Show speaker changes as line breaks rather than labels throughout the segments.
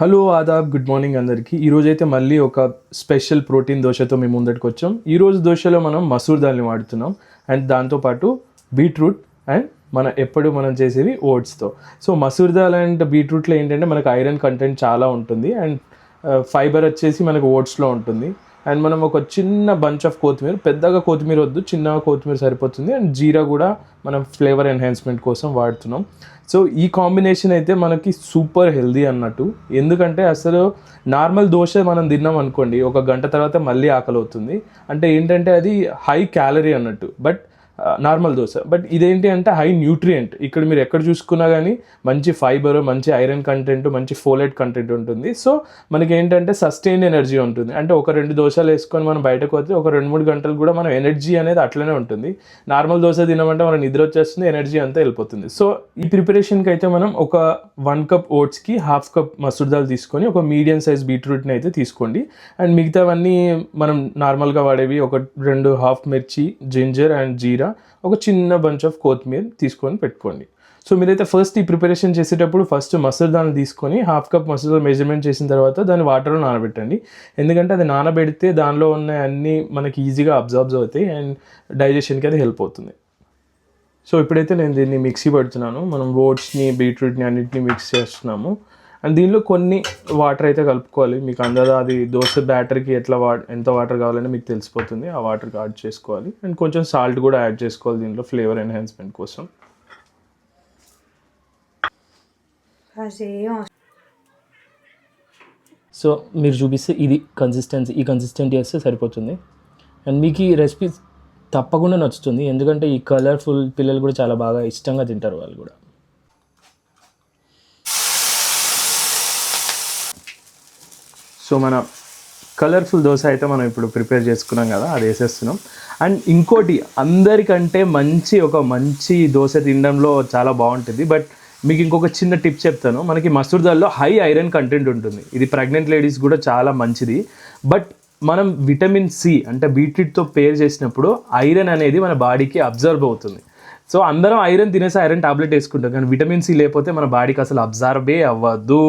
Hello Aadab, good morning అందరికీ. ఈరోజైతే మళ్ళీ ఒక స్పెషల్ ప్రోటీన్ దోశతో మేము ముందటికి వచ్చాం. ఈరోజు దోశలో మనం మసూర్ దాల్ని వాడుతున్నాం అండ్ దాంతోపాటు బీట్రూట్ అండ్ మనం చేసేవి ఓట్స్తో. సో మసూర్ దాల్ అండ్ బీట్రూట్లో ఏంటంటే మనకు ఐరన్ కంటెంట్ చాలా ఉంటుంది అండ్ ఫైబర్ వచ్చేసి మనకు ఓట్స్లో ఉంటుంది. అండ్ మనం ఒక చిన్న బంచ్ ఆఫ్ కొత్తిమీర, పెద్దగా కొత్తిమీర వద్దు, చిన్నగా కొత్తిమీర సరిపోతుంది. అండ్ జీరా కూడా మనం ఫ్లేవర్ ఎన్హాన్స్మెంట్ కోసం వాడుతున్నాం. సో ఈ కాంబినేషన్ అయితే మనకి సూపర్ హెల్దీ అన్నట్టు. ఎందుకంటే అసలు నార్మల్ దోశ మనం తిన్నాం అనుకోండి, ఒక గంట తర్వాత మళ్ళీ ఆకలి అవుతుంది. అంటే ఏంటంటే అది హై క్యాలరీ అన్నట్టు. బట్ నార్మల్ దోశ, బట్ ఇదేంటి అంటే హై న్యూట్రియంట్. ఇక్కడ మీరు ఎక్కడ చూసుకున్నా కానీ మంచి ఫైబర్, మంచి ఐరన్ కంటెంట్, మంచి ఫోలేట్ కంటెంట్ ఉంటుంది. సో మనకి ఏంటంటే సస్టైన్డ్ ఎనర్జీ ఉంటుంది. అంటే ఒక 2 దోశలు వేసుకొని మనం బయటకు వస్తే ఒక 2-3 గంటలు కూడా మన ఎనర్జీ అనేది అట్లనే ఉంటుంది. నార్మల్ దోశ తినమంటే మన నిద్ర వచ్చేస్తుంది, ఎనర్జీ అంతా వెళ్ళిపోతుంది. సో ఈ ప్రిపరేషన్కి అయితే మనం ఒక 1 కప్ ఓట్స్కి 1/2 కప్ మసూర్ దాల్ తీసుకొని ఒక మీడియం సైజ్ బీట్రూట్ని అయితే తీసుకోండి. అండ్ మిగతావన్నీ మనం నార్మల్గా వాడేవి ఒక 2 హాఫ్ మిర్చి, జింజర్ అండ్ జీరా, ఒక చిన్న బంచ్ ఆఫ్ కొత్తిమీర తీసుకొని పెట్టుకోండి. సో మీరైతే ఫస్ట్ ఈ ప్రిపరేషన్ చేసేటప్పుడు ఫస్ట్ మసూర్ దాల్ని తీసుకొని 1/2 కప్ మసూర్ దాల్ మెజర్మెంట్ చేసిన తర్వాత దాన్ని వాటర్లో నానబెట్టండి. ఎందుకంటే అది నానబెడితే దానిలో ఉన్న అన్నీ మనకి ఈజీగా అబ్జర్వ్ అవుతాయి అండ్ డైజెషన్కి అది హెల్ప్ అవుతుంది. సో ఇప్పుడైతే నేను దీన్ని మిక్సీ పెడుతున్నాను. మనం ఓట్స్ని, బీట్రూట్ని అన్నింటినీ మిక్స్ చేస్తున్నాము. అండ్ దీనిలో కొన్ని వాటర్ అయితే కలుపుకోవాలి. మీకు అందరూ అది దోశ బ్యాటర్కి ఎంత వాటర్ కావాలని మీకు తెలిసిపోతుంది. ఆ వాటర్కి యాడ్ చేసుకోవాలి. అండ్ కొంచెం సాల్ట్ కూడా యాడ్ చేసుకోవాలి దీనిలో ఫ్లేవర్ ఎన్హాన్స్మెంట్ కోసం. సో మీరు చూపిస్తే ఇది ఈ కన్సిస్టెన్సీ చేస్తే సరిపోతుంది. అండ్ మీకు ఈ రెసిపీ తప్పకుండా నచ్చుతుంది, ఎందుకంటే ఈ కలర్ఫుల్ పిల్లలు కూడా చాలా బాగా ఇష్టంగా తింటారు వాళ్ళు కూడా. సో మన కలర్ఫుల్ దోశ అయితే మనం ఇప్పుడు ప్రిపేర్ చేసుకున్నాం కదా, అది వేసేస్తున్నాం. అండ్ ఇంకోటి, అందరికంటే మంచి దోశ తినడంలో చాలా బాగుంటుంది. బట్ మీకు ఇంకొక చిన్న టిప్ చెప్తాను. మనకి మసూర్ దాల్లో హై ఐరన్ కంటెంట్ ఉంటుంది. ఇది ప్రెగ్నెంట్ లేడీస్ కూడా చాలా మంచిది. బట్ మనం విటమిన్ సి అంటే బీట్రూట్తో పేర్ చేసినప్పుడు ఐరన్ అనేది మన బాడీకి అబ్జర్వ్ అవుతుంది. సో అందరం ఐరన్ తినేసి ఐరన్ టాబ్లెట్ వేసుకుంటాం, కానీ విటమిన్ సి లేకపోతే మన బాడీకి అసలు అబ్జర్వే అవ్వదు.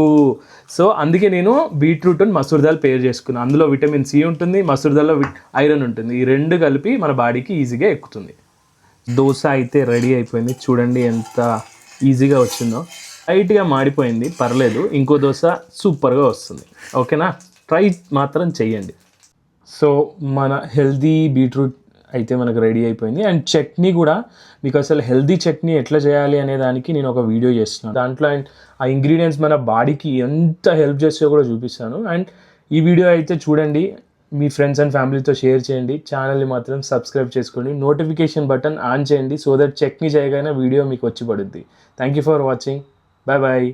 సో అందుకే నేను బీట్రూట్ అండ్ మసూర్ దాల్ పేర్ చేసుకున్నాను. అందులో విటమిన్ సి ఉంటుంది, మసూర్ దాల్లో ఐరన్ ఉంటుంది. ఈ రెండు కలిపి మన బాడీకి ఈజీగా ఎక్కుతుంది. దోశ అయితే రెడీ అయిపోయింది. చూడండి ఎంత ఈజీగా వచ్చిందో. లైట్గా మాడిపోయింది, పర్లేదు. ఇంకో దోశ సూపర్గా వస్తుంది. ఓకేనా, ట్రై మాత్రం చెయ్యండి. సో మన హెల్దీ బీట్రూట్ అయితే మనకు రెడీ అయిపోయింది. అండ్ చట్నీ కూడా, మీకు అసలు హెల్దీ చట్నీ ఎట్లా చేయాలి అనే దానికి నేను ఒక వీడియో చేస్తున్నాను. దాంట్లో అండ్ ఆ ఇంగ్రీడియంట్స్ మన బాడీకి ఎంత హెల్ప్ చేస్తే కూడా చూపిస్తాను. అండ్ ఈ వీడియో అయితే చూడండి, మీ ఫ్రెండ్స్ అండ్ ఫ్యామిలీతో షేర్ చేయండి. ఛానల్ని మాత్రం సబ్స్క్రైబ్ చేసుకోండి, నోటిఫికేషన్ బటన్ ఆన్ చేయండి, సో దట్ చట్నీ చేయగానే వీడియో మీకు వచ్చి పడుద్ది. Thank you for watching. Bye bye.